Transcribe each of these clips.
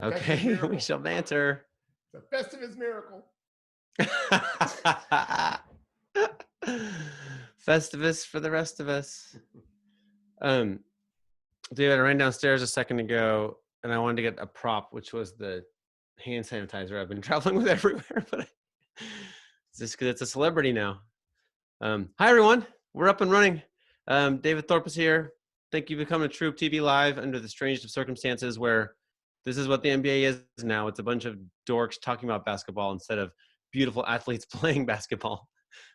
Okay, we shall banter. It's a Festivus miracle. Festivus for the rest of us. David, I ran downstairs a second ago and I wanted to get a prop, which was the hand sanitizer I've been traveling with everywhere, but it's just because it's a celebrity now. Hi, everyone. We're up and running. David Thorpe is here. Thank you for coming to TrueHoop TV live under the strangest of circumstances where this is what the NBA is now. It's a bunch of dorks talking about basketball instead of beautiful athletes playing basketball.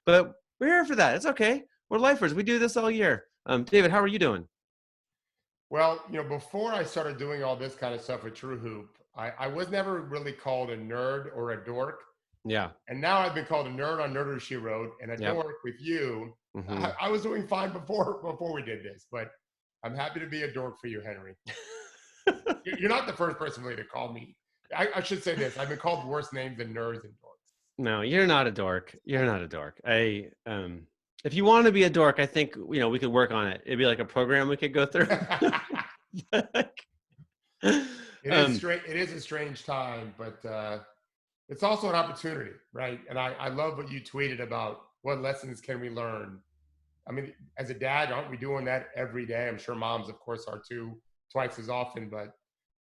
But we're here for that. It's okay. We're lifers. We do this all year. David, how are you doing? Well, before I started doing all this kind of stuff with TrueHoop, I was never really called a nerd or a dork. Yeah. And now I've been called a nerd on Nerder She Wrote and a dork with you. Mm-hmm. I was doing fine before we did this, but I'm happy to be a dork for you, Henry. You're not the first person really to call me. I should say this. I've been called worse names than nerds and dorks. No, you're not a dork. You're not a dork. If you want to be a dork, I think, we could work on it. It'd be like a program we could go through. It is a strange time, but it's also an opportunity, right? And I love what you tweeted about what lessons can we learn. I mean, as a dad, aren't we doing that every day? I'm sure moms, of course, are too, twice as often. But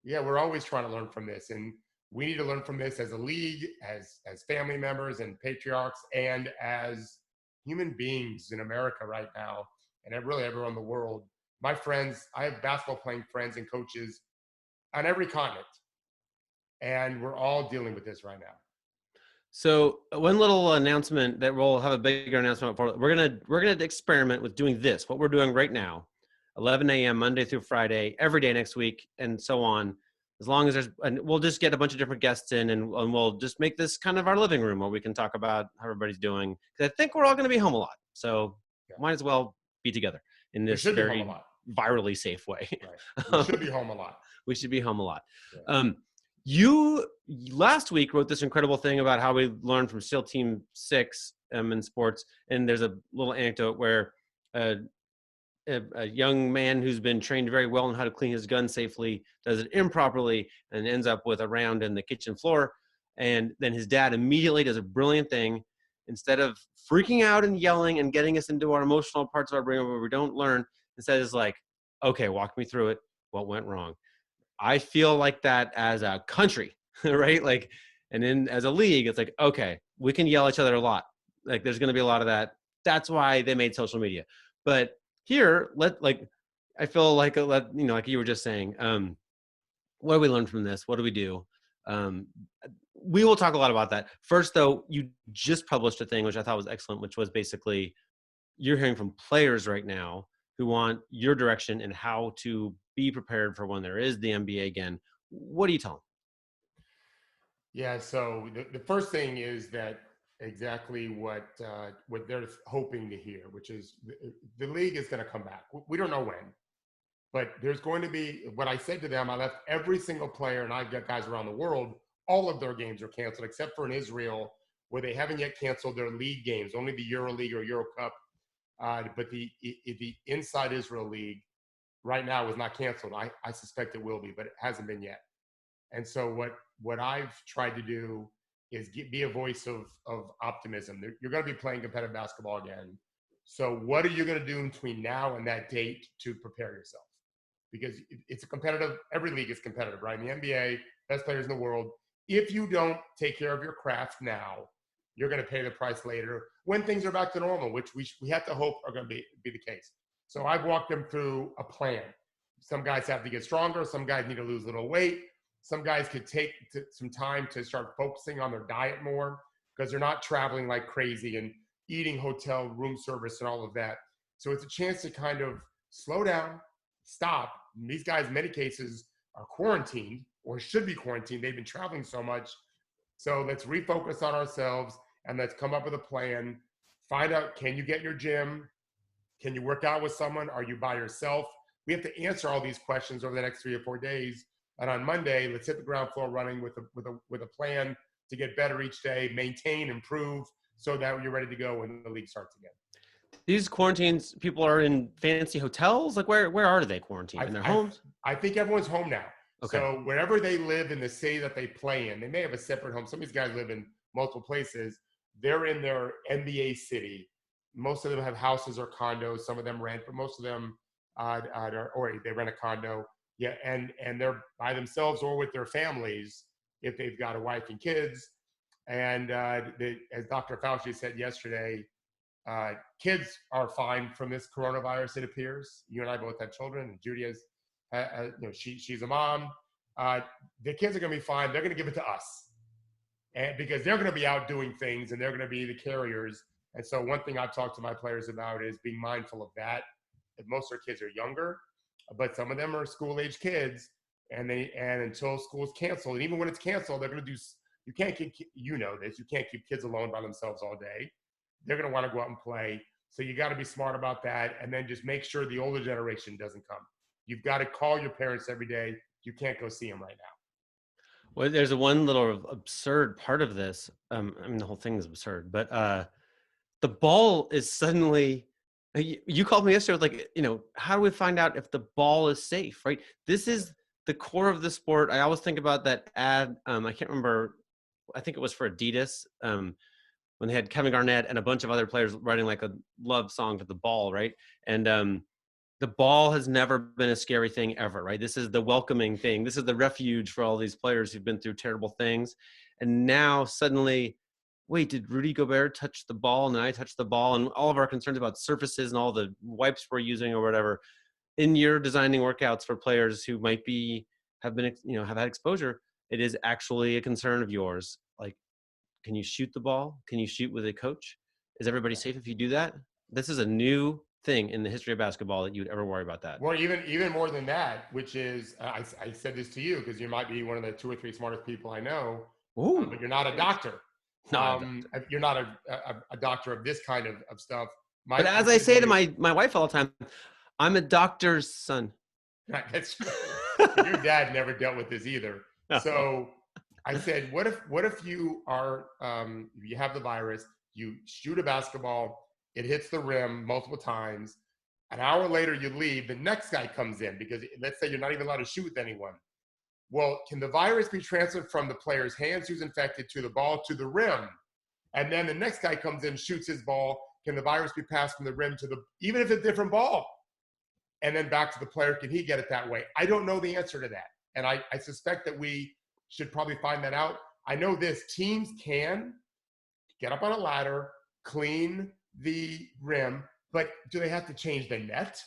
yeah, we're always trying to learn from this. And we need to learn from this as a league, as family members and patriarchs, and as human beings in America right now, and really everywhere in the world. My friends, I have basketball playing friends and coaches on every continent, and we're all dealing with this right now. So one little announcement that we'll have a bigger announcement for. We're gonna experiment with doing this. What we're doing right now, 11 a.m. Monday through Friday, every day next week, and so on. As long as we'll just get a bunch of different guests in, and we'll just make this kind of our living room where we can talk about how everybody's doing. Because I think we're all going to be home a lot, so might as well be together in this very virally safe way. Right. We should be home a lot. We should be home a lot. Yeah. You last week wrote this incredible thing about how we learned from SEAL Team 6 in sports, and there's a little anecdote where a young man who's been trained very well on how to clean his gun safely does it improperly and ends up with a round in the kitchen floor. And then his dad immediately does a brilliant thing. Instead of freaking out and yelling and getting us into our emotional parts of our brain where we don't learn, instead is like, okay, walk me through it. What went wrong? I feel like that as a country, right? Like, and then as a league, it's like, okay, we can yell at each other a lot. Like, there's going to be a lot of that. That's why they made social media. But here, I feel like, like you were just saying, what do we learn from this? What do we do? We will talk a lot about that. First, though, you just published a thing, which I thought was excellent, which was basically you're hearing from players right now who want your direction and how to be prepared for when there is the NBA again. What do you tell them? Yeah, so the first thing is that exactly what they're hoping to hear, which is the league is going to come back. We don't know when, but there's going to be, what I said to them, I left every single player, and I've got guys around the world, all of their games are canceled except for in Israel, where they haven't yet canceled their league games, only the EuroLeague or Euro Cup. But the Inside Israel League right now is not canceled. I suspect it will be, but it hasn't been yet. And so what I've tried to do is be a voice of optimism. You're going to be playing competitive basketball again. So what are you going to do between now and that date to prepare yourself? Because it's a competitive, every league is competitive, right? In the NBA, best players in the world. If you don't take care of your craft now, you're going to pay the price later when things are back to normal, which we have to hope are going to be the case. So I've walked them through a plan. Some guys have to get stronger. Some guys need to lose a little weight. Some guys could take some time to start focusing on their diet more because they're not traveling like crazy and eating hotel room service and all of that. So it's a chance to kind of slow down, stop. And these guys, in many cases, are quarantined or should be quarantined. They've been traveling so much. So let's refocus on ourselves and let's come up with a plan. Find out, can you get your gym? Can you work out with someone? Are you by yourself? We have to answer all these questions over the next 3 or 4 days. And on Monday, let's hit the ground floor running with a plan to get better each day, maintain, improve, so that you're ready to go when the league starts again. These quarantines, people are in fancy hotels? Like where are they quarantined? In their homes? I think everyone's home now. Okay. So wherever they live in the city that they play in, they may have a separate home. Some of these guys live in multiple places. They're in their NBA city. Most of them have houses or condos. Some of them rent, but most of them or they rent a condo. Yeah, and they're by themselves or with their families if they've got a wife and kids. And as Dr. Fauci said yesterday, kids are fine from this coronavirus. It appears you and I both have children, and Judy has, she's a mom. The kids are going to be fine. They're going to give it to us, and because they're going to be out doing things, and they're going to be the carriers. And so, one thing I've talked to my players about is being mindful of that. Most of their kids are younger, but some of them are school-age kids, and until school's canceled, and even when it's canceled, they're going to do. You can't keep, this. You can't keep kids alone by themselves all day. They're going to want to go out and play. So you got to be smart about that, and then just make sure the older generation doesn't come. You've got to call your parents every day. You can't go see them right now. Well, there's one little absurd part of this. I mean, the whole thing is absurd, but the ball is suddenly. You called me yesterday with like, how do we find out if the ball is safe, right? This is the core of the sport. I always think about that ad. I can't remember. I think it was for Adidas. When they had Kevin Garnett and a bunch of other players writing like a love song to the ball, right? And the ball has never been a scary thing ever, right? This is the welcoming thing. This is the refuge for all these players who've been through terrible things. And now suddenly, wait, did Rudy Gobert touch the ball and then I touched the ball? And all of our concerns about surfaces and all the wipes we're using or whatever, in your designing workouts for players who might have had exposure, it is actually a concern of yours. Like, can you shoot the ball? Can you shoot with a coach? Is everybody safe if you do that? This is a new thing in the history of basketball that you'd ever worry about that. Well, even more than that, which is, I said this to you because you might be one of the 2 or 3 smartest people I know, but you're not a doctor. You're not a doctor of this kind of stuff. But as I say to my wife all the time, I'm a doctor's son. That's true. Your dad never dealt with this either. No. So I said, what if you are, you have the virus, you shoot a basketball, it hits the rim multiple times. An hour later, you leave, the next guy comes in because let's say you're not even allowed to shoot with anyone. Well, can the virus be transferred from the player's hands who's infected to the ball to the rim? And then the next guy comes in, shoots his ball. Can the virus be passed from the rim to even if it's a different ball? And then back to the player, can he get it that way? I don't know the answer to that. And I suspect that we should probably find that out. I know this, teams can get up on a ladder, clean the rim, but do they have to change the net?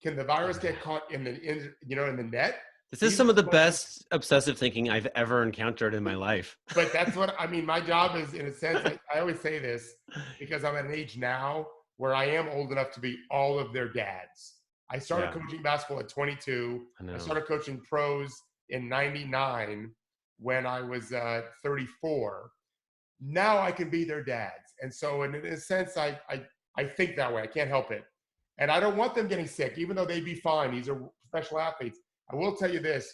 Can the virus get caught in the net? This is some of the best obsessive thinking I've ever encountered in my life. But that's what, I mean, my job is, in a sense, I always say this because I'm at an age now where I am old enough to be all of their dads. I started coaching basketball at 22. I started coaching pros in 99 when I was 34. Now I can be their dads. And so in a sense, I think that way. I can't help it. And I don't want them getting sick, even though they'd be fine. These are professional athletes. I will tell you this.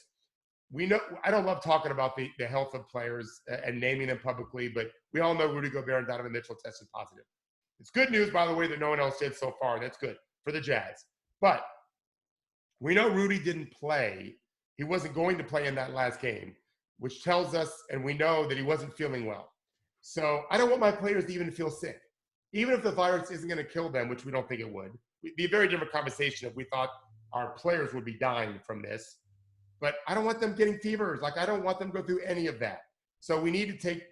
We know I don't love talking about the health of players and naming them publicly, but we all know Rudy Gobert and Donovan Mitchell tested positive. It's good news, by the way, that no one else did so far. That's good for the Jazz. But we know Rudy didn't play. He wasn't going to play in that last game, which tells us, and we know that he wasn't feeling well. So I don't want my players to even feel sick. Even if the virus isn't going to kill them, which we don't think it would. It'd be a very different conversation if we thought our players would be dying from this. But I don't want them getting fevers. Like, I don't want them to go through any of that. So we need to take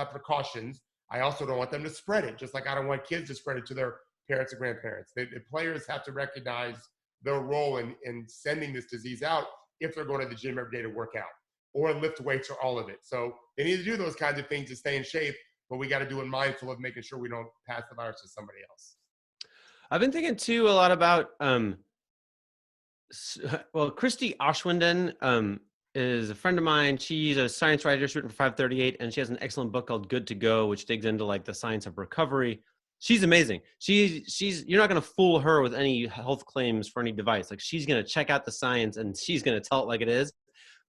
precautions. I also don't want them to spread it, just like I don't want kids to spread it to their parents and grandparents. The players have to recognize their role in sending this disease out if they're going to the gym every day to work out or lift weights or all of it. So they need to do those kinds of things to stay in shape, but we got to do it mindful of making sure we don't pass the virus to somebody else. I've been thinking too a lot about, Christy Oshwinden is a friend of mine. She's a science writer shooting for 538, and she has an excellent book called Good to Go, which digs into like the science of recovery. She's amazing. You're not going to fool her with any health claims for any device. Like, she's going to check out the science and she's going to tell it like it is.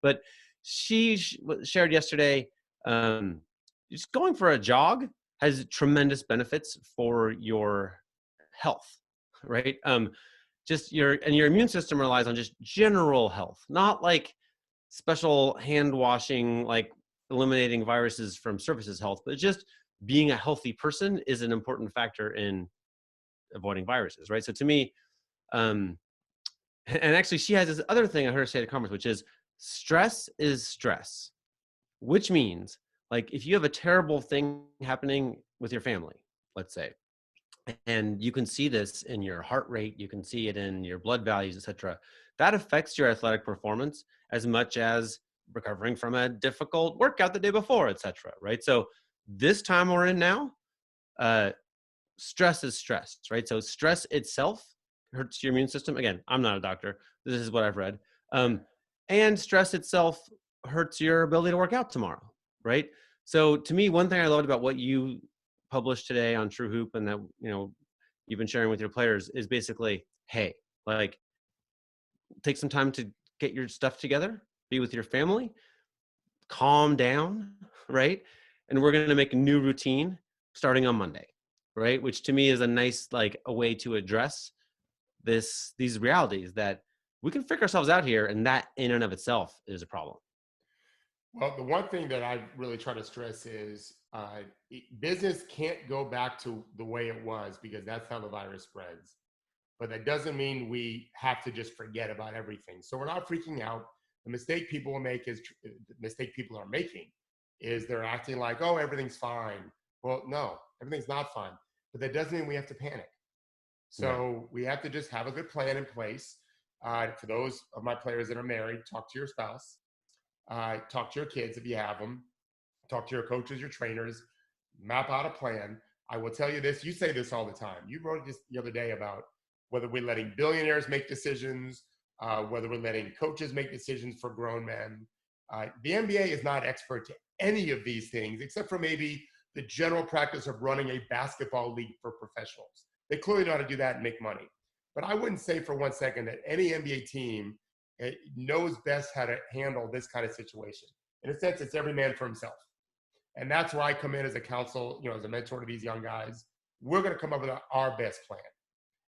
But she shared yesterday, just going for a jog has tremendous benefits for your health, right? Your immune system relies on just general health, not like special hand washing, like eliminating viruses from surfaces health, but just being a healthy person is an important factor in avoiding viruses, right? So to me, um, and actually she has this other thing I heard her say at a conference, which is stress is stress, which means like if you have a terrible thing happening with your family, let's say, and you can see this in your heart rate, you can see it in your blood values, etc., that affects your athletic performance as much as recovering from a difficult workout the day before, etc., right? So this time we're in now, uh, stress is stress, right? So stress itself hurts your immune system. Again, I'm not a doctor. This is what I've read. And stress itself hurts your ability to work out tomorrow, right? So to me, one thing I loved about what you published today on TrueHoop and that, you've been sharing with your players is basically, hey, like take some time to get your stuff together, be with your family, calm down, right? And we're going to make a new routine starting on Monday, right? Which to me is a nice, like a way to address these realities that we can figure ourselves out here. And that in and of itself is a problem. Well, the one thing that I really try to stress is business can't go back to the way it was because that's how the virus spreads. But that doesn't mean we have to just forget about everything. So we're not freaking out. The mistake people will make is the mistake people are making is they're acting like, oh, everything's fine. Well, no, everything's not fine. But that doesn't mean we have to panic. So we have to just have a good plan in place. For those of my players that are married, talk to your spouse, talk to your kids if you have them, talk to your coaches, your trainers, map out a plan. I will tell you this, you say this all the time. You wrote this the other day about whether we're letting billionaires make decisions, whether we're letting coaches make decisions for grown men. The NBA is not expert to any of these things, except for maybe the general practice of running a basketball league for professionals. They clearly know how to do that and make money. But I wouldn't say for 1 second that any NBA team knows best how to handle this kind of situation. In a sense, it's every man for himself. And that's where I come in as a counsel, as a mentor to these young guys. We're going to come up with our best plan.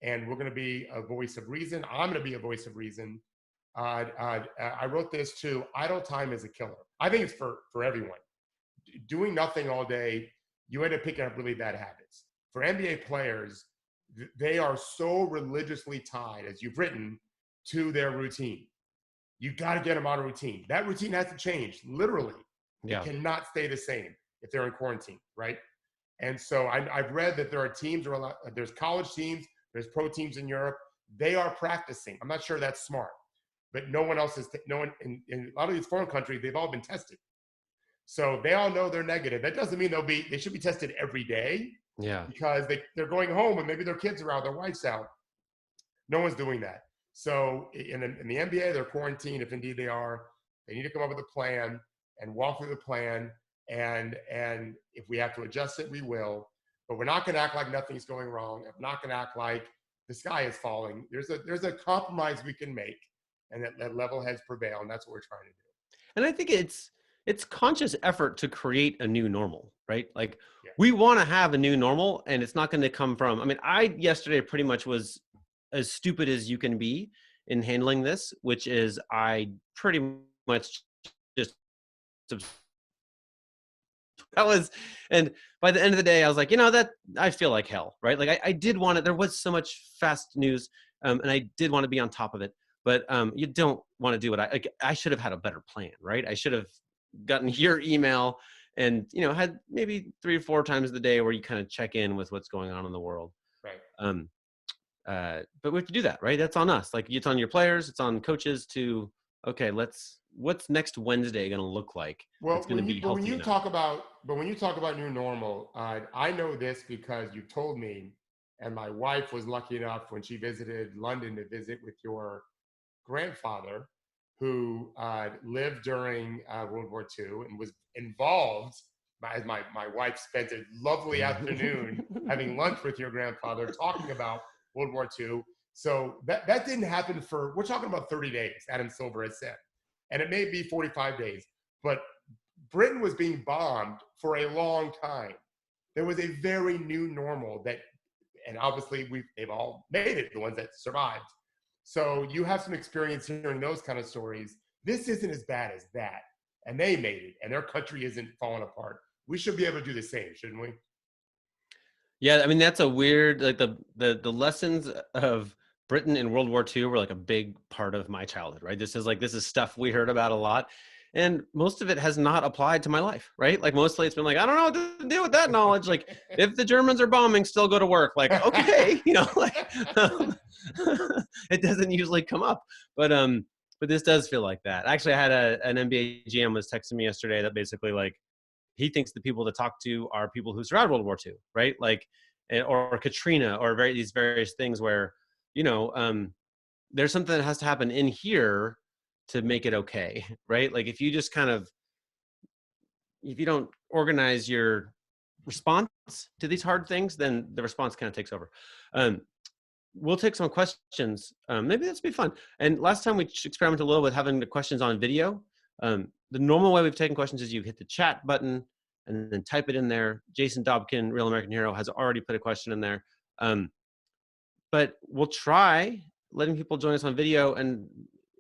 And we're going to be a voice of reason. I'm going to be a voice of reason. I wrote this too. Idle time is a killer. I think it's for everyone. Doing nothing all day, you end up picking up really bad habits. For NBA players, they are so religiously tied, as you've written, to their routine. You got to get them out of routine. That routine has to change, literally. Yeah. It cannot stay the same if they're in quarantine, right? And so I've read that there are teams, there's college teams, there's pro teams in Europe. They are practicing. I'm not sure that's smart, but no one else is. No one in a lot of these foreign countries, they've all been tested, so they all know they're negative. That doesn't mean they should be tested every day. Yeah. Because they're going home and maybe their kids are out, their wife's out. No one's doing that. So in the NBA, they're quarantined. If indeed they are, they need to come up with a plan and walk through the plan. And if we have to adjust it, we will. But we're not going to act like nothing's going wrong. We're not going to act like the sky is falling. There's a compromise we can make, and that level heads prevail, and that's what we're trying to do. And I think it's conscious effort to create a new normal, right? Like we want to have a new normal, and it's not going to come from, I mean, I yesterday pretty much was as stupid as you can be in handling this, which is I pretty much just, and by the end of the day, I was like, that I feel like hell, right? Like I did want it. There was so much fast news, and I did want to be on top of it, but you don't want to do it. I should have had a better plan, right? I should have gotten your email and, had maybe 3 or 4 times a day where you kind of check in with what's going on in the world. Right. But we have to do that, right? That's on us. Like it's on your players, it's on coaches to, okay, what's next Wednesday going to look like? Well, it's going to be healthy. When you talk about new normal, I know this because you told me, and my wife was lucky enough when she visited London to visit with your grandfather, who lived during World War II and was involved. As my wife spent a lovely afternoon having lunch with your grandfather, talking about World War II. So that didn't happen we're talking about 30 days, Adam Silver has said. And it may be 45 days, but Britain was being bombed for a long time. There was a very new normal and obviously they've all made it, the ones that survived. So you have some experience hearing those kind of stories. this isn't as bad as that. And they made it, and their country isn't falling apart. We should be able to do the same, shouldn't we? Yeah, I mean that's a weird like the lessons of Britain in World War II were like a big part of my childhood, right? This is stuff we heard about a lot. And most of it has not applied to my life, right? Like mostly it's been like, I don't know what to do with that knowledge. Like if the Germans are bombing, still go to work. Like, okay, it doesn't usually come up. But this does feel like that. Actually, I had an NBA GM was texting me yesterday that basically like he thinks the people to talk to are people who survived World War II, right? Like, or Katrina, or these various things where, there's something that has to happen in here to make it okay, right? Like if you just if you don't organize your response to these hard things, then the response kind of takes over. We'll take some questions. Maybe this will be fun. And last time we experimented a little with having the questions on video. The normal way we've taken questions is you hit the chat button and then type it in there. Jason Dobkin, Real American Hero, has already put a question in there. But we'll try letting people join us on video, and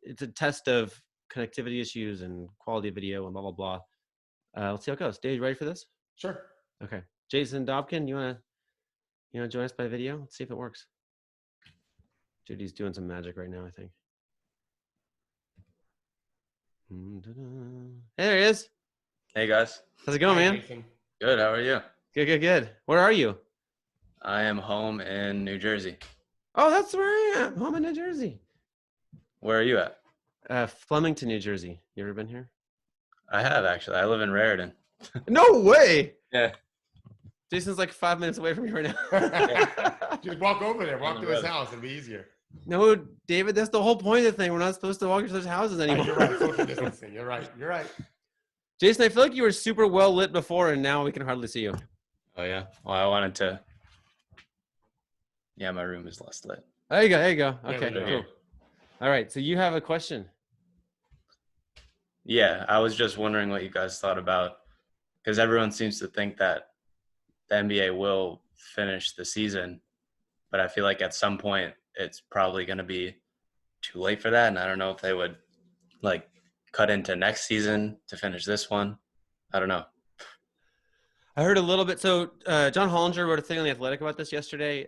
it's a test of connectivity issues and quality of video and blah, blah, blah. Let's see how it goes. Dave, you ready for this? Sure. Okay. Jason Dobkin, you wanna join us by video? Let's see if it works. Judy's doing some magic right now, I think. Hey, there he is. Hey guys. How's it going, Hi, man? Jason. Good. How are you? Good. Where are you? I am home in New Jersey. Oh, that's where I am. Home in New Jersey. Where are you at? Flemington, New Jersey. You ever been here? I have actually. I live in Raritan. No way. Yeah. Jason's like 5 minutes away from me right now. Just walk over there. Walk On to the his road. house. It'll be easier. No, David, that's the whole point of the thing. We're not supposed to walk into those houses anymore. You're right. Social distancing. You're right. Jason, I feel like you were super well lit before, and now we can hardly see you. Oh yeah. Well, I wanted to. Yeah, my room is less lit. There you go. There Okay, we go. cool. All right, so you have a question. Yeah, I was just wondering what you guys thought about, because everyone seems to think that the NBA will finish the season, but I feel like at some point it's probably going to be too late for that, and I don't know if they would like cut into next season to finish this one. I don't know. I heard a little bit. So John Hollinger wrote a thing on The Athletic about this yesterday.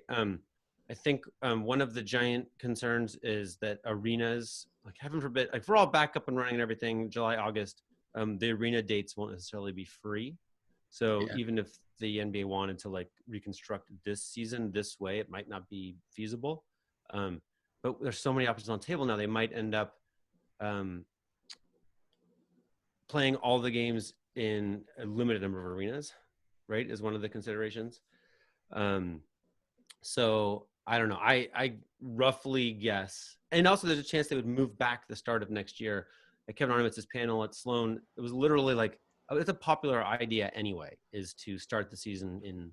I think one of the giant concerns is that arenas, like heaven forbid, like if we're all back up and running and everything, July, August, the arena dates won't necessarily be free. So even if the NBA wanted to like reconstruct this season this way, it might not be feasible. But there's so many options on the table now. They might end up playing all the games in a limited number of arenas, right, is one of the considerations. So I don't know. I roughly guess. And also there's a chance they would move back the start of next year. At Kevin Arnovitz's panel at Sloan, it was literally like, it's a popular idea anyway, is to start the season in,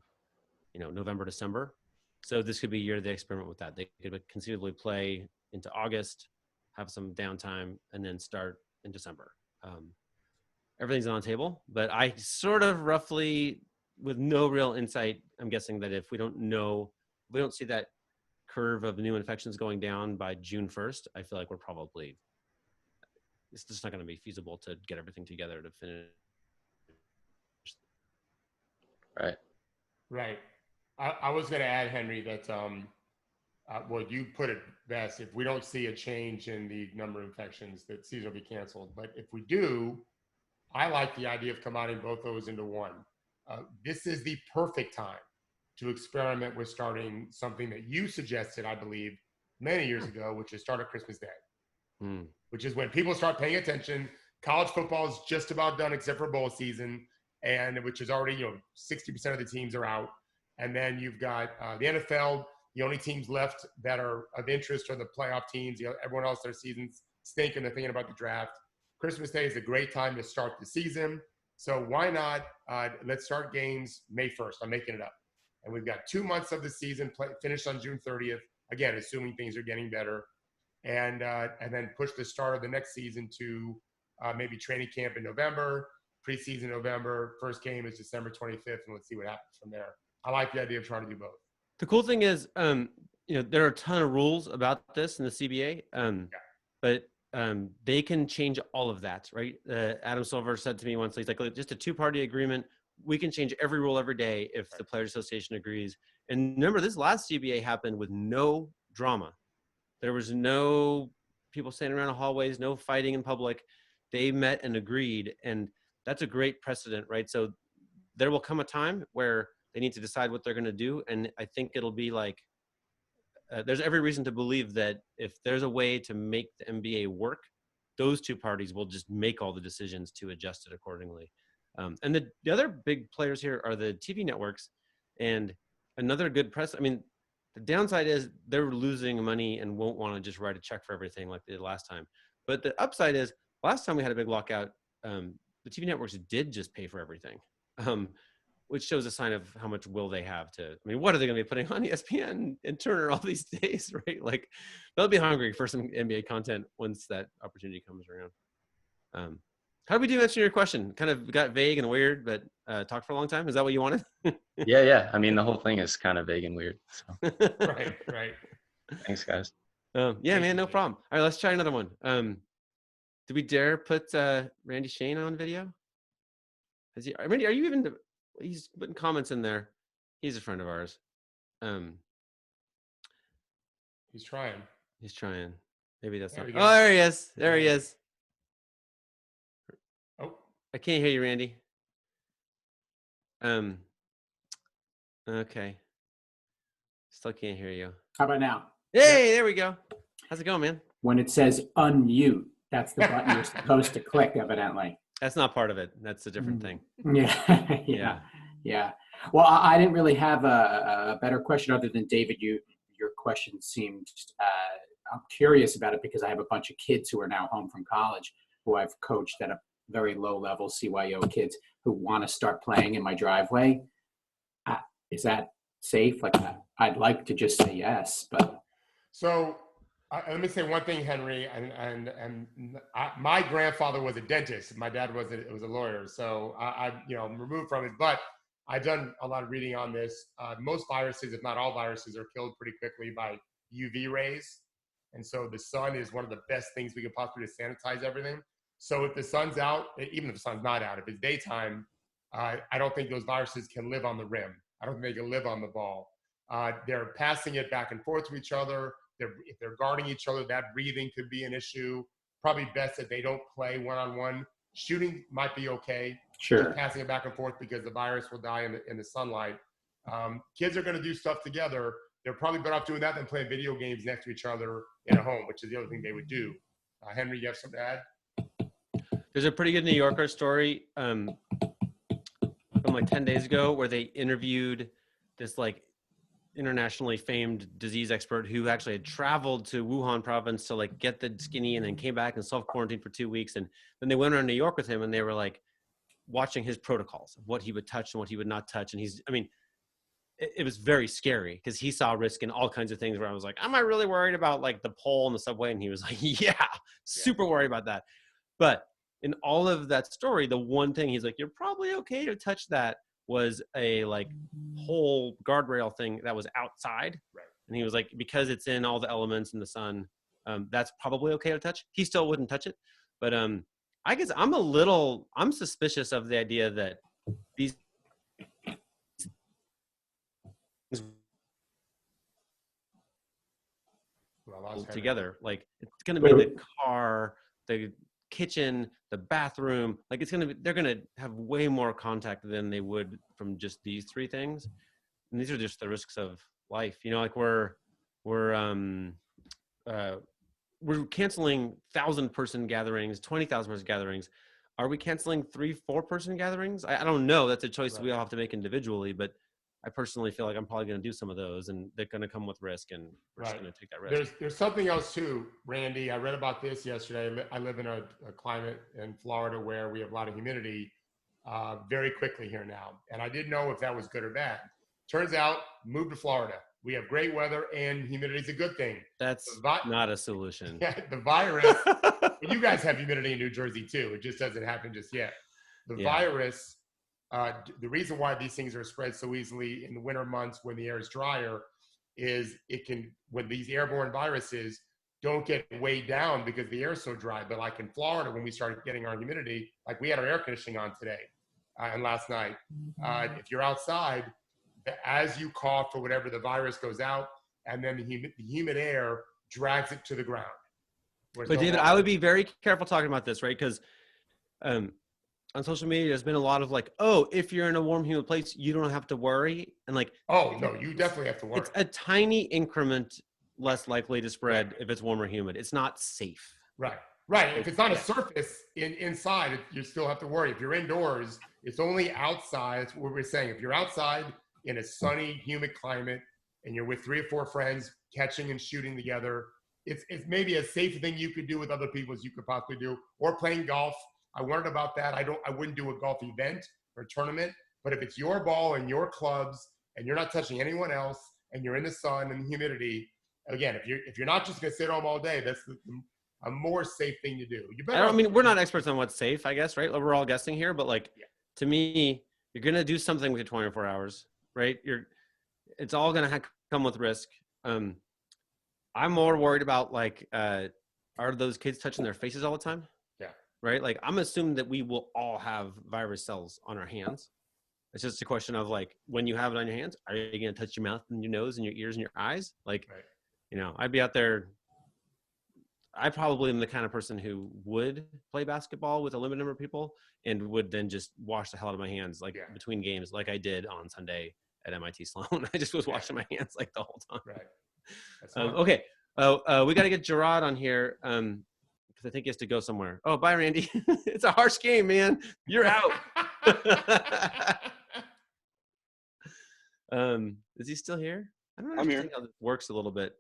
November, December. So this could be a year they experiment with that. They could conceivably play into August, have some downtime, and then start in December. Everything's on the table, but I sort of roughly, with no real insight, I'm guessing that if we don't see that curve of new infections going down by June 1st, I feel like it's just not going to be feasible to get everything together to finish. Right. I was going to add, Henry, that well, you put it best. If we don't see a change in the number of infections, that season will be canceled. But if we do, I like the idea of combining both those into one. This is the perfect time to experiment with starting something that you suggested, I believe, many years ago, which is start at Christmas Day, which is when people start paying attention. College football is just about done except for bowl season, and which is already, 60% of the teams are out. And then you've got the NFL. The only teams left that are of interest are the playoff teams. Everyone else, their seasons stink and they're thinking about the draft. Christmas Day is a great time to start the season. So why not? Let's start games May 1st. I'm making it up. And we've got 2 months of the season finished on June 30th. Again, assuming things are getting better. And then push the start of the next season to maybe training camp in November, preseason November. First game is December 25th, and let's see what happens from there. I like the idea of trying to do both. The cool thing is, there are a ton of rules about this in the CBA, but they can change all of that, right? Adam Silver said to me once, he's like, just a two-party agreement. We can change every rule every day if the Players Association agrees. And remember, this last CBA happened with no drama. There was no people standing around the hallways, no fighting in public. They met and agreed, and that's a great precedent, right? So there will come a time where they need to decide what they're going to do, and I think it'll be like there's every reason to believe that if there's a way to make the NBA work, those two parties will just make all the decisions to adjust it accordingly. And the other big players here are the TV networks. And another good press, I mean, the downside is they're losing money and won't want to just write a check for everything like they did last time. But the upside is last time we had a big lockout, the TV networks did just pay for everything. Which shows a sign of how much will they have to, I mean, what are they going to be putting on ESPN and Turner all these days, right? Like they'll be hungry for some NBA content once that opportunity comes around. How do we do answering your question? Kind of got vague and weird, but talked for a long time. Is that what you wanted? Yeah. I mean, the whole thing is kind of vague and weird. So. Right. Thanks, guys. Yeah, man, no problem. All right, let's try another one. Do we dare put Randy Shane on video? Randy, are you even... He's putting comments in there. He's a friend of ours. He's trying. Maybe that's not. Go. Oh, there he is. He is. Oh, I can't hear you, Randy. Okay. Still can't hear you. How about now? Hey, there we go. How's it going, man? When it says unmute, that's the button you're supposed to click, evidently. That's not part of it. That's a different thing. Yeah. Well, I didn't really have a better question other than David. Your question seemed. I'm curious about it because I have a bunch of kids who are now home from college who I've coached at a very low level, CYO kids who want to start playing in my driveway. Is that safe? Like, I'd like to just say yes, but. So let me say one thing, Henry. And my grandfather was a dentist. My dad was a lawyer. So I'm removed from it, but I've done a lot of reading on this. Most viruses, if not all viruses, are killed pretty quickly by UV rays. And so the sun is one of the best things we could possibly do to sanitize everything. So if the sun's out, even if the sun's not out, if it's daytime, I don't think those viruses can live on the rim. I don't think they can live on the ball. They're passing it back and forth to each other. If they're guarding each other, that breathing could be an issue. Probably best that they don't play one-on-one. Shooting might be okay. Sure. Just passing it back and forth because the virus will die in the sunlight. Kids are going to do stuff together. They're probably better off doing that than playing video games next to each other in a home, which is the other thing they would do. Henry, you have something to add? There's a pretty good New Yorker story from like 10 days ago where they interviewed this like internationally famed disease expert who actually had traveled to Wuhan province to like get the skinny and then came back and self-quarantined for 2 weeks. And then they went around New York with him and they were like watching his protocols of what he would touch and what he would not touch. And it was very scary because he saw risk in all kinds of things where I was like, am I really worried about like the pole in the subway? And he was like, yeah, super worried about that. But in all of that story, the one thing he's like, you're probably okay to touch that was a like whole guardrail thing that was outside. Right. And he was like, because it's in all the elements in the sun, that's probably okay to touch. He still wouldn't touch it. But I guess I'm suspicious of the idea that these together, like it's going to be the car, the kitchen, the bathroom, like they're going to have way more contact than they would from just these three things. And these are just the risks of life, like we're canceling 1,000-person gatherings, 20,000 person gatherings. Are we canceling 3-4 person gatherings? I don't know. That's a choice we all have to make individually, but I personally feel like I'm probably going to do some of those, and they're going to come with risk, and we're just going to take that risk. There's something else too, Randy. I read about this yesterday. I live in a climate in Florida where we have a lot of humidity very quickly here now, and I didn't know if that was good or bad. Turns out, move to Florida. We have great weather, and humidity is a good thing. That's not a solution. Yeah, the virus. Well, you guys have humidity in New Jersey too. It just doesn't happen just yet. The virus. The reason why these things are spread so easily in the winter months when the air is drier is when these airborne viruses don't get weighed down because the air's so dry. But like in Florida, when we started getting our humidity, like we had our air conditioning on today and last night. If you're outside, as you cough or whatever, the virus goes out, and then the humid air drags it to the ground. But David, I would be very careful talking about this, right? Because on social media, there's been a lot of like, oh, if you're in a warm, humid place, you don't have to worry. And like, oh, no, you definitely have to worry. It's a tiny increment less likely to spread if it's warm or humid. It's not safe. Right. If it's on a surface inside, you still have to worry. If you're indoors, it's only outside. That's what we're saying. If you're outside in a sunny, humid climate and you're with 3 or 4 friends catching and shooting together, it's maybe a safe thing you could do with other people as you could possibly do, or playing golf. I wondered about that. I wouldn't do a golf event or tournament, but if it's your ball and your clubs and you're not touching anyone else and you're in the sun and the humidity, again, if you're not just going to sit home all day, that's a more safe thing to do. You better. I mean, we're not experts on what's safe, I guess, right? We're all guessing here, but like, to me, you're going to do something with your 24 hours, right? It's all going to come with risk. I'm more worried about like, are those kids touching their faces all the time? Yeah. Right. Like I'm assuming that we will all have virus cells on our hands. It's just a question of like, when you have it on your hands, are you going to touch your mouth and your nose and your ears and your eyes? Like, I'd be out there. I probably am the kind of person who would play basketball with a limited number of people and would then just wash the hell out of my hands, like between games, like I did on Sunday at MIT Sloan. I just was washing my hands like the whole time. Right. Okay. We got to get Gerard on here because I think he has to go somewhere. Oh, bye, Randy. It's a harsh game, man. You're out. Is he still here? I don't know. I'm here. How this works a little bit.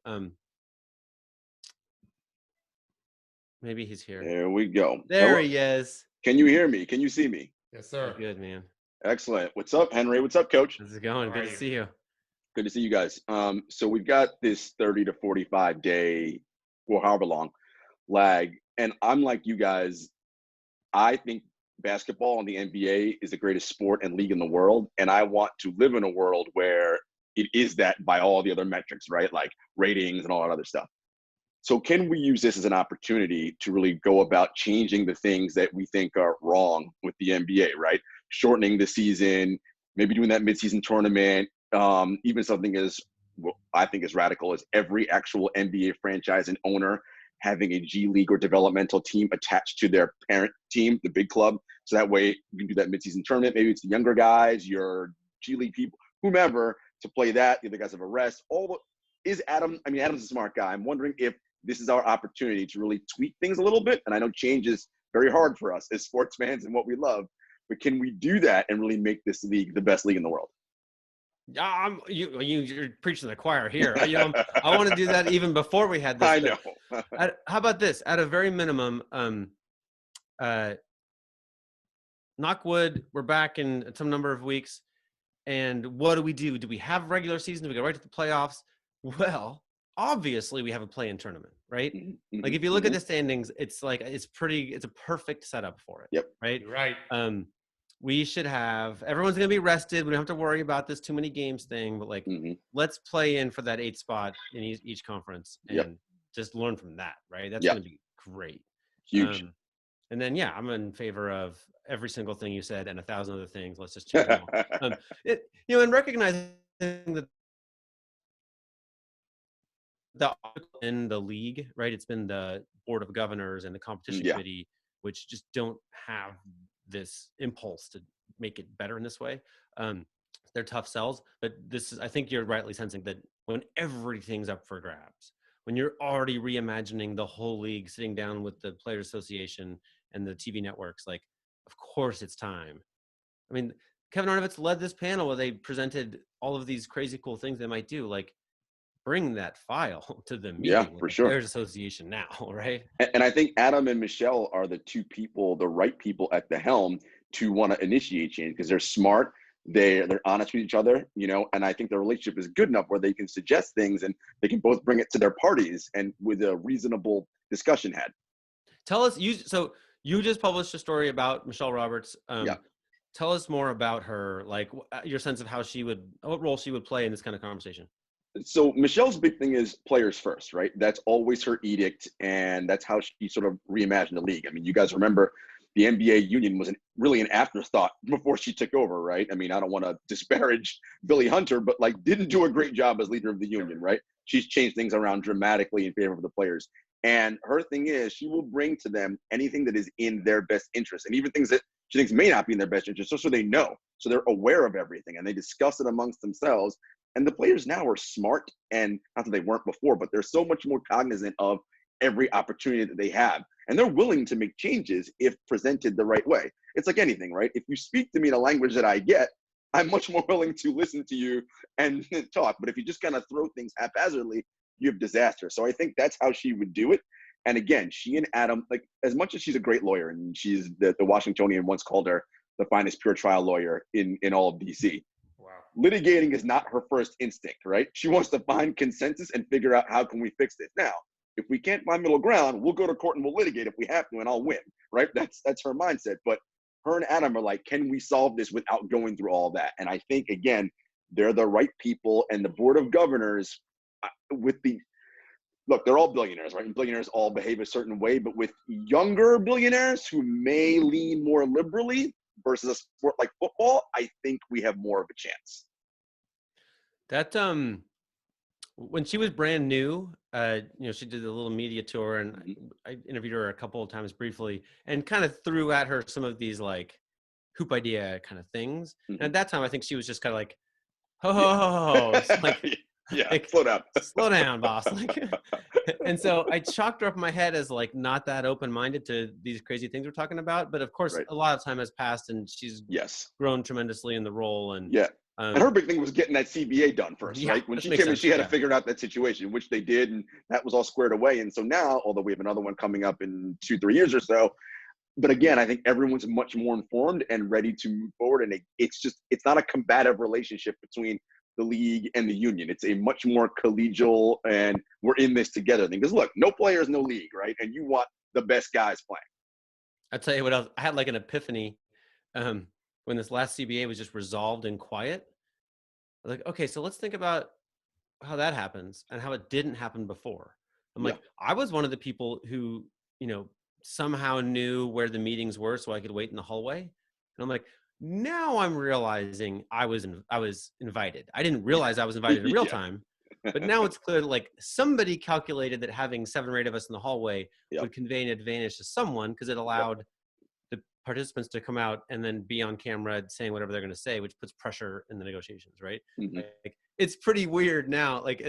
Maybe he's here. There we go. There he is. Can you hear me? Can you see me? Yes, sir. Good, man. Excellent. What's up, Henry? What's up, Coach? How's it going? Good to see you. Good to see you guys. So we've got this 30 to 45 day, or however long, lag. And I'm like you guys, I think basketball and the NBA is the greatest sport and league in the world. And I want to live in a world where it is that by all the other metrics, right? Like ratings and all that other stuff. So can we use this as an opportunity to really go about changing the things that we think are wrong with the NBA, right? Shortening the season, maybe doing that midseason tournament, even something as what I think is radical as every actual NBA franchise and owner having a G League or developmental team attached to their parent team, the big club. So that way you can do that midseason tournament. Maybe it's the younger guys, your G League people, whomever, to play that. The other guys have a rest. Adam's a smart guy. I'm wondering if this is our opportunity to really tweak things a little bit. And I know change is very hard for us as sports fans and what we love, but can we do that and really make this league the best league in the world? You're preaching to the choir here. I want to do that even before we had this. I know. How about this? At a very minimum, knock wood, we're back in some number of weeks. And what do we do? Do we have regular season? Do we go right to the playoffs? Well, obviously we have a play-in tournament, right? Mm-hmm. Like if you look at the standings, it's like it's a perfect setup for it. Yep. Right. Right. We should have everyone's going to be rested. We don't have to worry about this too many games thing, but like let's play in for that 8th spot in each conference and just learn from that, right? That's going to be great. Huge. And then I'm in favor of every single thing you said and 1,000 other things. Let's just change them all. And recognizing that in the league, right? It's been the board of governors and the competition committee, which just don't have this impulse to make it better in this way. They're tough sells, but I think you're rightly sensing that when everything's up for grabs, when you're already reimagining the whole league, sitting down with the Players Association and the TV networks, like, of course it's time. I mean, Kevin Arnovitz led this panel where they presented all of these crazy cool things they might do, like bring that file to the meeting. Yeah, for sure. Players Association now, right? And I think Adam and Michelle are the two people, the right people at the helm to want to initiate change because they're smart, they're honest with each other, and I think their relationship is good enough where they can suggest things and they can both bring it to their parties and with a reasonable discussion had. Tell us, you just published a story about Michelle Roberts. Tell us more about her, like your sense of what role she would play in this kind of conversation. So Michelle's big thing is players first, right? That's always her edict, and that's how she sort of reimagined the league. I mean, you guys remember the NBA union was really an afterthought before she took over, right? I mean, I don't want to disparage Billy Hunter, but like didn't do a great job as leader of the union, right? She's changed things around dramatically in favor of the players. And her thing is she will bring to them anything that is in their best interest, and even things that she thinks may not be in their best interest, so they know. So they're aware of everything, and they discuss it amongst themselves. And the players now are smart, and not that they weren't before, but they're so much more cognizant of every opportunity that they have. And they're willing to make changes if presented the right way. It's like anything, right? If you speak to me in a language that I get, I'm much more willing to listen to you and talk. But if you just kind of throw things haphazardly, you have disaster. So I think that's how she would do it. And again, she and Adam, like as much as she's a great lawyer, and she's the Washingtonian once called her the finest pure trial lawyer in all of DC. Wow. Litigating is not her first instinct, right? She wants to find consensus and figure out how can we fix this. Now, if we can't find middle ground, we'll go to court and we'll litigate if we have to, and I'll win, right? That's her mindset. But her and Adam are like, can we solve this without going through all that? And I think, again, they're the right people, and the board of governors look, they're all billionaires, right? And billionaires all behave a certain way, but with younger billionaires who may lean more liberally versus a sport like football, I think we have more of a chance. That when she was brand new, she did a little media tour, and I interviewed her a couple of times briefly, and kind of threw at her some of these like hoop idea kind of things. And at that time, I think she was just kind of like, ho ho ho ho, it's like, yeah, like, slow down, boss. Like, and so I chalked her up in my head as like not that open-minded to these crazy things we're talking about. But of course, a lot of time has passed, and she's grown tremendously in the role. And and her big thing was getting that CBA done first, right? When she came in, she had to figure out that situation, which they did, and that was all squared away. And so now, although we have another one coming up in 2-3 years or so, but again, I think everyone's much more informed and ready to move forward. And it's not a combative relationship between the league and the union. It's a much more collegial and we're in this together thing. Because look, no players, no league, right? And you want the best guys playing. I'll tell you what else. I had like an epiphany when this last CBA was just resolved in quiet. I was like, okay, so let's think about how that happens and how it didn't happen before. I'm like, I was one of the people who, somehow knew where the meetings were so I could wait in the hallway. And I'm like, now I'm realizing I was invited. I didn't realize I was invited in real time, but now it's clear that like somebody calculated that having 7 or 8 of us in the hallway would convey an advantage to someone because it allowed the participants to come out and then be on camera saying whatever they're going to say, which puts pressure in the negotiations, right? Like, it's pretty weird now. Like,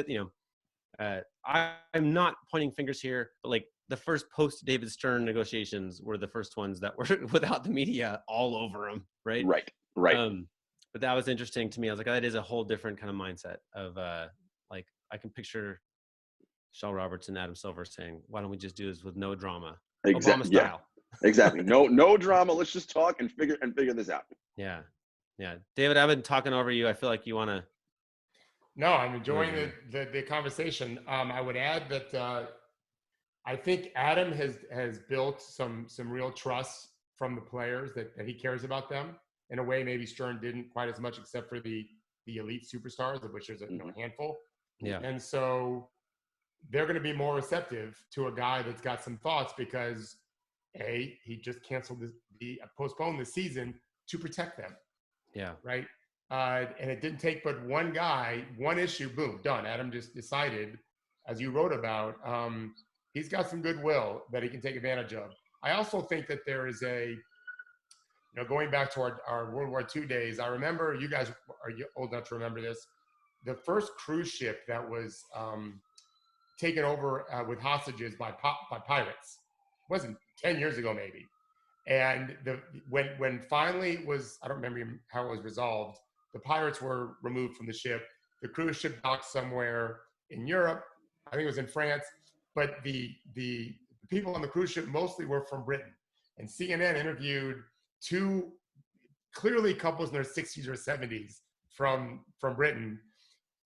I'm not pointing fingers here, but like the first post David Stern negotiations were the first ones that were without the media all over them, right? Right. But that was interesting to me. I was like, that is a whole different kind of mindset of like I can picture Shel Roberts and Adam Silver saying, "Why don't we just do this with no drama, Obama style?" Exactly. No drama. Let's just talk and figure this out. Yeah. David, I've been talking over you. I feel like you want to. No, I'm enjoying the conversation. I would add that I think Adam has built some real trust from the players that he cares about them in a way maybe Stern didn't quite as much, except for the elite superstars, of which there's a handful. Yeah. And so they're going to be more receptive to a guy that's got some thoughts because he just canceled postponed the season to protect them. Yeah. Right. And it didn't take but one guy, one issue, boom, done. Adam just decided, as you wrote about, he's got some goodwill that he can take advantage of. I also think that there is going back to our World War II days, I remember, you guys are old enough to remember this, the first cruise ship that was taken over with hostages by pirates. It wasn't 10 years ago, maybe. And when finally was, I don't remember how it was resolved, the pirates were removed from the ship. The cruise ship docked somewhere in Europe. I think it was in France. But the people on the cruise ship mostly were from Britain. And CNN interviewed 2 clearly couples in their 60s or 70s from Britain.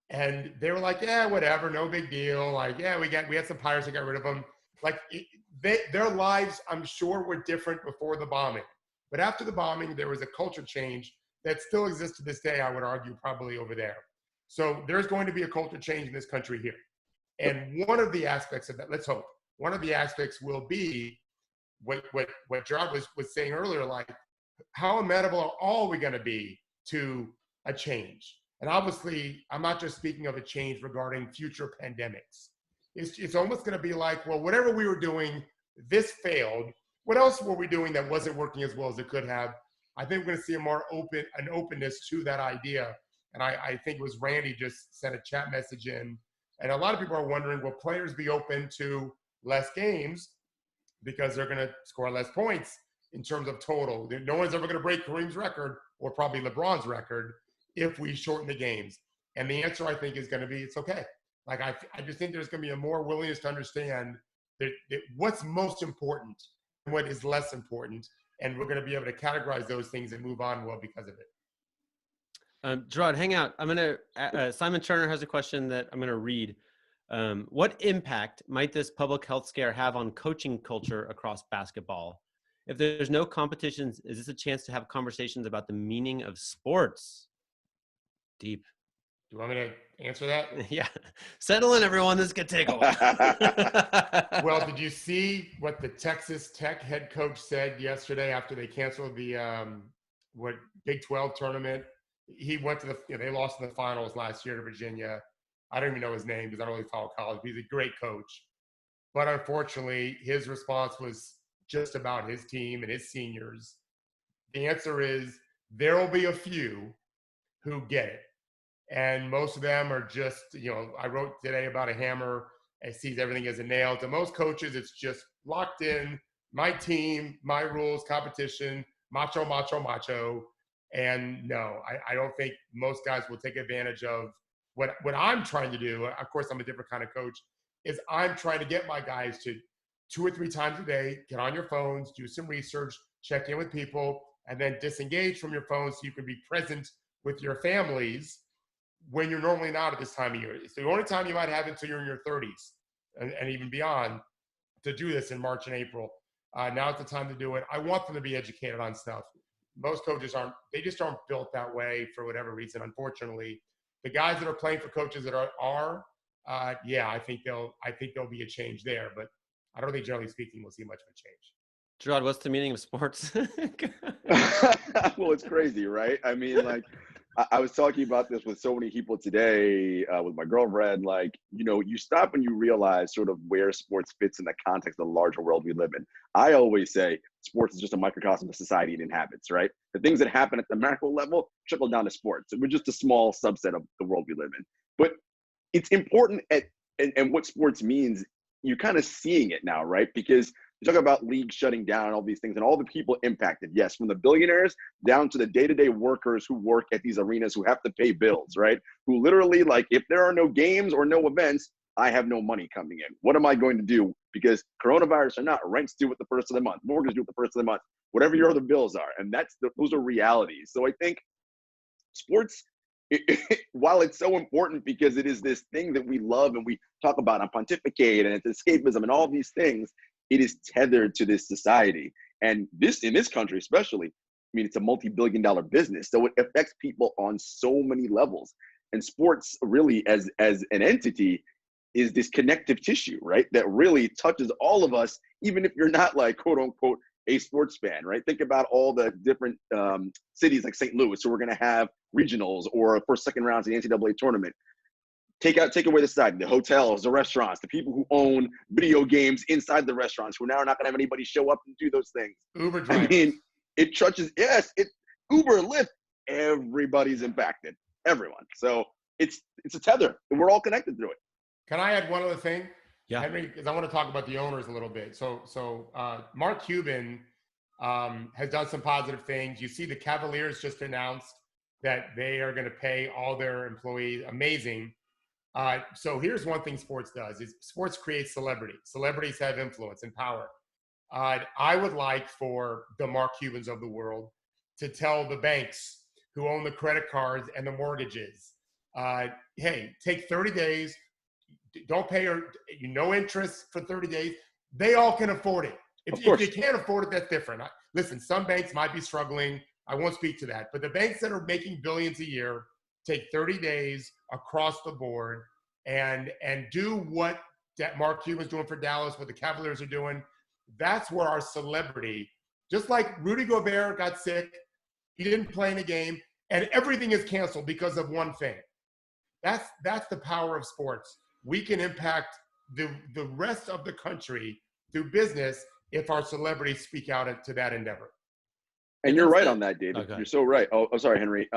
And they were like, yeah, whatever, no big deal. Like, yeah, we had some pirates, we got rid of them. Like, their lives, I'm sure, were different before the bombing. But after the bombing, there was a culture change that still exists to this day, I would argue, probably over there. So there's going to be a culture change in this country here. And one of the aspects of that, let's hope, one of the aspects will be what Gerard was saying earlier, like how amenable are we going to be to a change? And obviously, I'm not just speaking of a change regarding future pandemics. It's almost going to be like, well, whatever we were doing, this failed. What else were we doing that wasn't working as well as it could have? I think we're going to see an openness to that idea. And I think it was Randy just sent a chat message in. And a lot of people are wondering, will players be open to less games because they're going to score less points in terms of total? No one's ever going to break Kareem's record or probably LeBron's record if we shorten the games. And the answer, I think, is going to be it's okay. Like, I just think there's going to be a more willingness to understand that what's most important and what is less important. And we're going to be able to categorize those things and move on well because of it. Gerard, hang out. I'm going to, Simon Turner has a question that I'm going to read. What impact might this public health scare have on coaching culture across basketball? If there's no competitions, is this a chance to have conversations about the meaning of sports? Deep. Do you want me to answer that? Yeah. Settle in, everyone. This could take a while. Well, did you see what the Texas Tech head coach said yesterday after they canceled the Big 12 tournament? He went to they lost in the finals last year to Virginia. I don't even know his name because I don't really follow college. He's a great coach. But unfortunately, his response was just about his team and his seniors. The answer is there will be a few who get it. And most of them are just, I wrote today about a hammer and sees everything as a nail. To most coaches, it's just locked in, my team, my rules, competition, macho, macho, macho. And no, I don't think most guys will take advantage of what I'm trying to do. Of course, I'm a different kind of coach, is I'm trying to get my guys to 2 or 3 times a day, get on your phones, do some research, check in with people, and then disengage from your phones so you can be present with your families when you're normally not at this time of year. It's the only time you might have until you're in your 30s and even beyond to do this in March and April. Now it's the time to do it. I want them to be educated on stuff. Most coaches they just aren't built that way for whatever reason, unfortunately. The guys that are playing for coaches that I think there'll be a change there, but I don't think, generally speaking, we'll see much of a change. Gerard, what's the meaning of sports? Well, it's crazy, right? I mean, like, I was talking about this with so many people today with my girlfriend. Like, you stop and you realize sort of where sports fits in the context of the larger world we live in. I always say sports is just a microcosm of society it inhabits, right? The things that happen at the macro level trickle down to sports. We're just a small subset of the world we live in. But it's important and what sports means, you're kind of seeing it now, right? Because you talk about leagues shutting down and all these things and all the people impacted. Yes, from the billionaires down to the day-to-day workers who work at these arenas who have to pay bills, right? Who literally, like, if there are no games or no events, I have no money coming in. What am I going to do? Because coronavirus or not, rent's due at the first of the month, mortgage due at the first of the month, whatever your other bills are. And those are realities. So I think sports, while it's so important because it is this thing that we love and we talk about and pontificate and it's escapism and all these things, it is tethered to this society. And in this country especially, I mean, it's a multi-billion-dollar business. So it affects people on so many levels. And sports really as an entity is this connective tissue, right? That really touches all of us, even if you're not like, quote unquote, a sports fan, right? Think about all the different cities like St. Louis who are going to have regionals or first, second rounds in the NCAA tournament. Take away the side, the hotels, the restaurants, the people who own video games inside the restaurants who now are not going to have anybody show up and do those things. Uber drivers. I mean, it touches, Uber, Lyft, everybody's impacted, everyone. So it's a tether and we're all connected through it. Can I add one other thing? Yeah. Henry, because I want to talk about the owners a little bit. So Mark Cuban has done some positive things. You see the Cavaliers just announced that they are going to pay all their employees. Amazing. So here's one thing sports does is sports creates celebrity. Celebrities have influence and power. I would like for the Mark Cubans of the world to tell the banks who own the credit cards and the mortgages, hey, take 30 days, don't pay no interest for 30 days. They all can afford it. If you can't afford it, that's different. Listen, some banks might be struggling. I won't speak to that. But the banks that are making billions a year, take 30 days across the board and do what Mark Cuban's doing for Dallas, what the Cavaliers are doing. That's where our celebrity, just like Rudy Gobert got sick, he didn't play in a game, and everything is canceled because of one thing. That's the power of sports. We can impact the rest of the country through business if our celebrities speak out to that endeavor. And you're right on that, David. Okay. You're so right. Oh, sorry, Henry.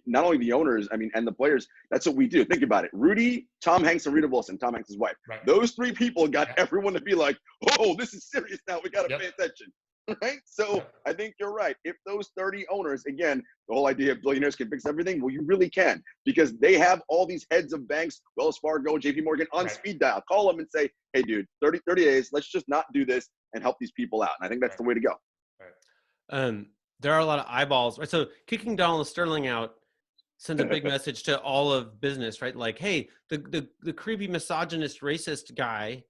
Not only the owners, and the players, that's what we do. Think about it. Rudy, Tom Hanks, and Rita Wilson, Tom Hanks' wife. Right. Those three people got everyone to be like, oh, this is serious now. We got to pay attention. Right? So I think you're right. If those 30 owners, again, the whole idea of billionaires can fix everything, well, you really can, because they have all these heads of banks, Wells Fargo, JP Morgan, on speed dial. Call them and say, hey, dude, 30 days, let's just not do this and help these people out. And I think that's the way to go. There are a lot of eyeballs, right? So kicking Donald Sterling out sends a big message to all of business, right? Like, hey, the creepy misogynist racist guy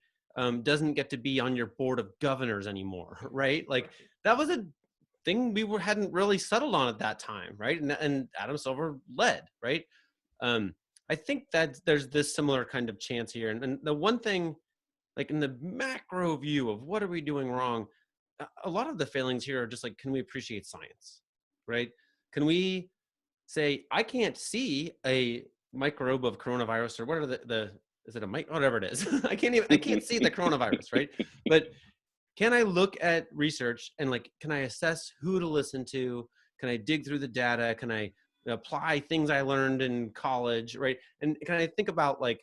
doesn't get to be on your board of governors anymore, right? Like that was a thing we hadn't really settled on at that time, right? And Adam Silver led, right? I think that there's this similar kind of chance here. And the one thing, like in the macro view of what are we doing wrong, a lot of the failings here are just like, can we appreciate science, right? Can we say, I can't see a microbe of coronavirus or what are is it a mic? Whatever it is. I can't see the coronavirus, right? But can I look at research and like, can I assess who to listen to? Can I dig through the data? Can I apply things I learned in college, right? And can I think about like,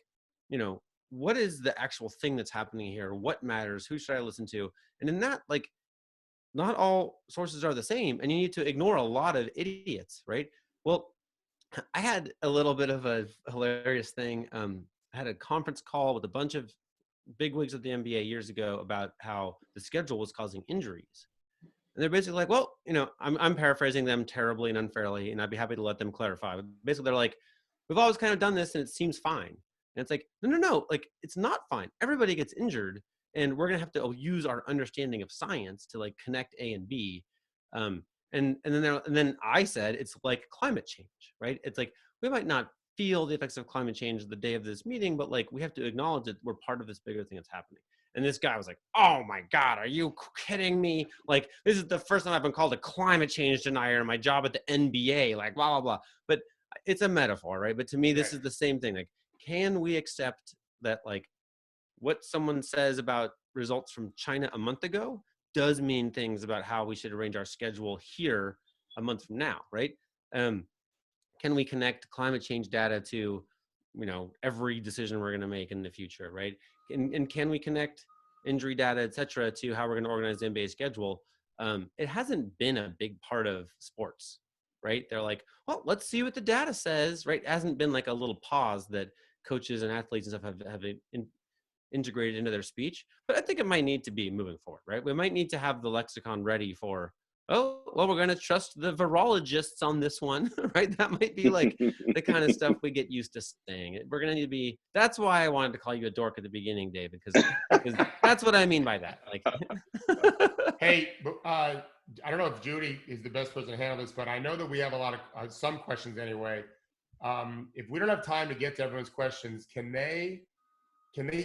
what is the actual thing that's happening here? What matters? Who should I listen to? And in that, like, not all sources are the same, and you need to ignore a lot of idiots, right? Well, I had a little bit of a hilarious thing. I had a conference call with a bunch of bigwigs of the NBA years ago about how the schedule was causing injuries. And they're basically like, well, I'm paraphrasing them terribly and unfairly, and I'd be happy to let them clarify. But basically, they're like, we've always kind of done this, and it seems fine. And it's like, no, like, it's not fine. Everybody gets injured, and we're going to have to use our understanding of science to, like, connect A and B. And then I said, it's like climate change, right? It's like, we might not feel the effects of climate change the day of this meeting, but like, we have to acknowledge that we're part of this bigger thing that's happening. And this guy was like, oh my God, are you kidding me? Like, this is the first time I've been called a climate change denier in my job at the NBA, like blah, blah, blah. But it's a metaphor, right? But to me, this is the same thing. Like, can we accept that, like, what someone says about results from China a month ago does mean things about how we should arrange our schedule here a month from now, right? Can we connect climate change data to, every decision we're going to make in the future, right? And can we connect injury data, et cetera, to how we're going to organize the NBA schedule? It hasn't been a big part of sports, right? They're like, well, let's see what the data says, right? It hasn't been like a little pause that coaches and athletes and stuff have integrated into their speech. But I think it might need to be moving forward, right? We might need to have the lexicon ready for, oh, well, we're going to trust the virologists on this one, right? That might be like the kind of stuff we get used to saying. We're going to need to be, that's why I wanted to call you a dork at the beginning, David, because that's what I mean by that. Like, hey, I don't know if Judy is the best person to handle this, but I know that we have a lot of, some questions anyway. If we don't have time to get to everyone's questions, can they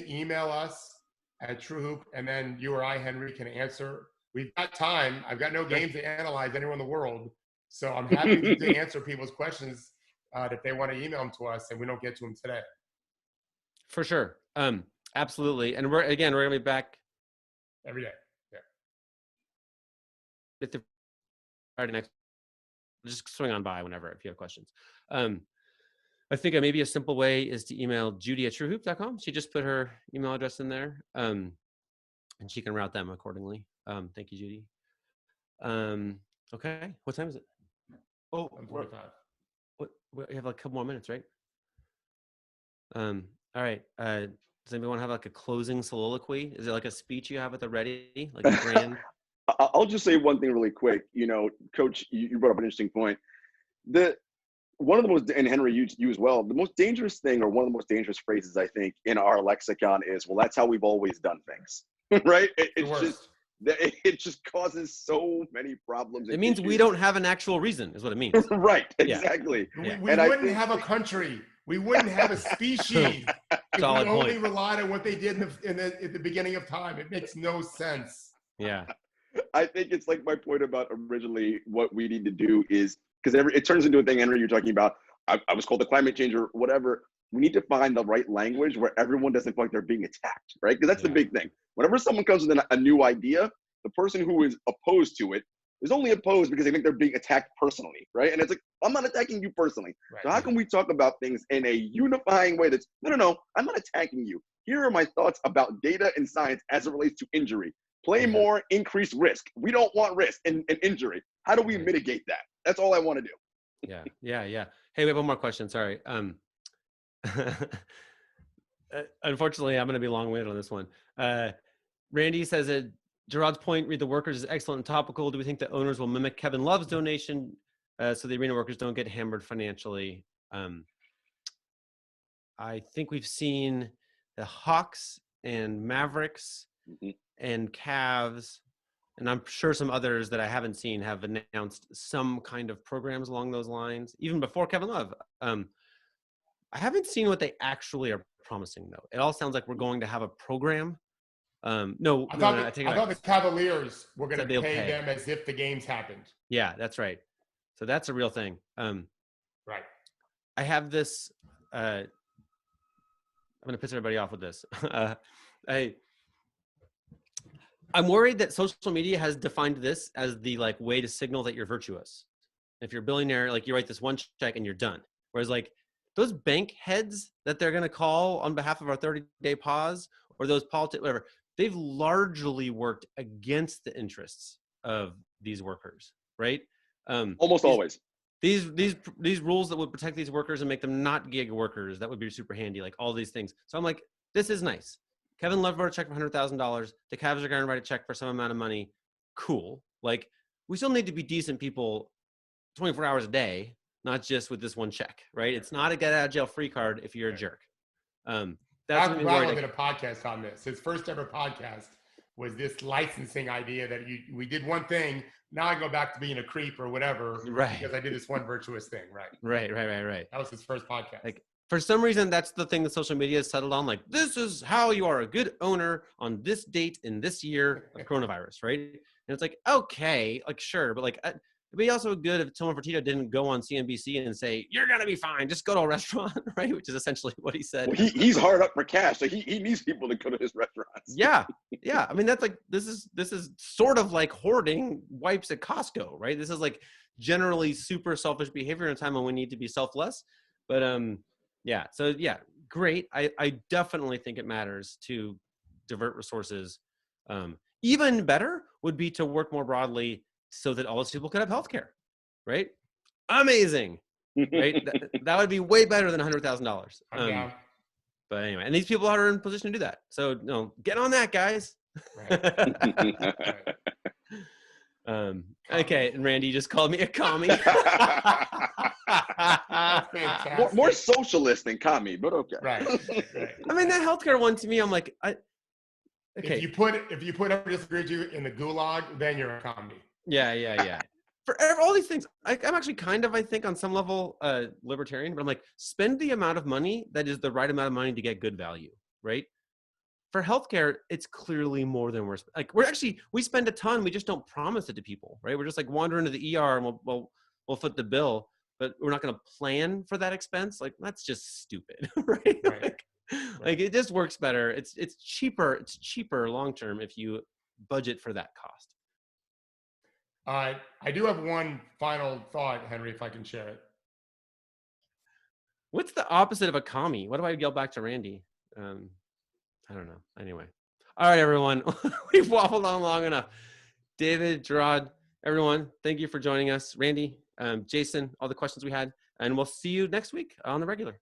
email us at TrueHoop, and then you or I, Henry, can answer? We've got time. I've got no games to analyze anywhere in the world. So I'm happy to answer people's questions if they want to email them to us and we don't get to them today. For sure. Absolutely. And we're going to be back every day. Yeah. With the Friday next. Just swing on by whenever if you have questions. I think maybe a simple way is to email Judy at TrueHoop.com. She just put her email address in there. And she can route them accordingly. Thank you, Judy. Okay. What time is it? Oh, 45. We have like a couple more minutes, right? All right. Does anybody want to have like a closing soliloquy? Is it like a speech you have at the ready? Like a grand? I'll just say one thing really quick. Coach, you brought up an interesting point. One of the most, and Henry, you as well, the most dangerous thing, or one of the most dangerous phrases, I think, in our lexicon is, well, that's how we've always done things, right? It's just, It just causes so many problems. It means we don't have an actual reason, is what it means. Right, Yeah. exactly. Yeah. We wouldn't have a country. We wouldn't have a species if we Solid only point. relied on what they did at the beginning of time. It makes no sense. Yeah. I think it's like my point about originally what we need to do is, because it turns into a thing, Henry, you're talking about, I was called the climate change or whatever. We need to find the right language where everyone doesn't feel like they're being attacked, right? Because that's the big thing. Whenever someone comes with a new idea, the person who is opposed to it is only opposed because they think they're being attacked personally, right? And it's like, I'm not attacking you personally. Right. So how can we talk about things in a unifying way that's, no, I'm not attacking you. Here are my thoughts about data and science as it relates to injury. Play more, increase risk. We don't want risk and injury. How do we mitigate that? That's all I want to do. Yeah. Hey, we have one more question. Sorry. Unfortunately, I'm going to be long-winded on this one. Randy says that Gerard's point, read the workers, is excellent and topical. Do we think the owners will mimic Kevin Love's donation so the arena workers don't get hammered financially? I think we've seen the Hawks and Mavericks and Cavs, and I'm sure some others that I haven't seen have announced some kind of programs along those lines, even before Kevin Love. I haven't seen what they actually are promising, though. It all sounds like we're going to have a program. I thought the Cavaliers were going to pay them as if the games happened. Yeah, that's right. So that's a real thing. Right. I have this. I'm going to piss everybody off with this. I'm worried that social media has defined this as the way to signal that you're virtuous. If you're a billionaire, you write this one check and you're done. Whereas those bank heads that they're going to call on behalf of our 30-day pause, or those politics, whatever, they've largely worked against the interests of these workers, right? Almost always. These rules that would protect these workers and make them not gig workers, that would be super handy, all these things. So I'm like, this is nice. Kevin Love wrote a check for $100,000. The Cavs are going to write a check for some amount of money. Cool. We still need to be decent people 24 hours a day, not just with this one check, right? It's not a get out of jail free card if you're a jerk. That's Brown did a podcast on this. His first ever podcast was this licensing idea that we did one thing. Now I go back to being a creep or whatever, right? Because I did this one virtuous thing, right? Right. That was his first podcast. For some reason, that's the thing that social media has settled on. This is how you are a good owner on this date in this year of coronavirus, right? And it's okay, sure, but it'd be also good if Tony Fertitta didn't go on CNBC and say, you're going to be fine, just go to a restaurant, right? Which is essentially what he said. Well, he's hard up for cash, so he needs people to go to his restaurants. Yeah. I mean, that's this is sort of like hoarding wipes at Costco, right? This is generally super selfish behavior in a time when we need to be selfless. But yeah, so yeah, great. I definitely think it matters to divert resources. Even better would be to work more broadly so that all those people could have healthcare, right? Amazing, right? that would be way better than $100,000. Yeah. But anyway, and these people are in position to do that. So get on that, guys. Right. Okay, and Randy just called me a commie. more socialist than commie, but okay. Right. I mean, that healthcare one to me, I'm okay. If you put everyone disagree with you in the gulag, then you're a commie. Yeah. For all these things, I'm actually I think on some level libertarian, but I'm spend the amount of money that is the right amount of money to get good value, right? For healthcare, it's clearly more than we spend a ton. We just don't promise it to people, right? We're just wander into the ER and we'll foot the bill, but we're not going to plan for that expense. That's just stupid, right? Right. It just works better. It's cheaper. It's cheaper long term if you budget for that cost. I do have one final thought, Henry, if I can share it. What's the opposite of a commie? What do I yell back to Randy? I don't know. Anyway. All right, everyone. We've waffled on long enough. David, Gerard, everyone, thank you for joining us. Randy, Jason, all the questions we had. And we'll see you next week on the regular.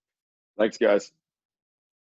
Thanks, guys.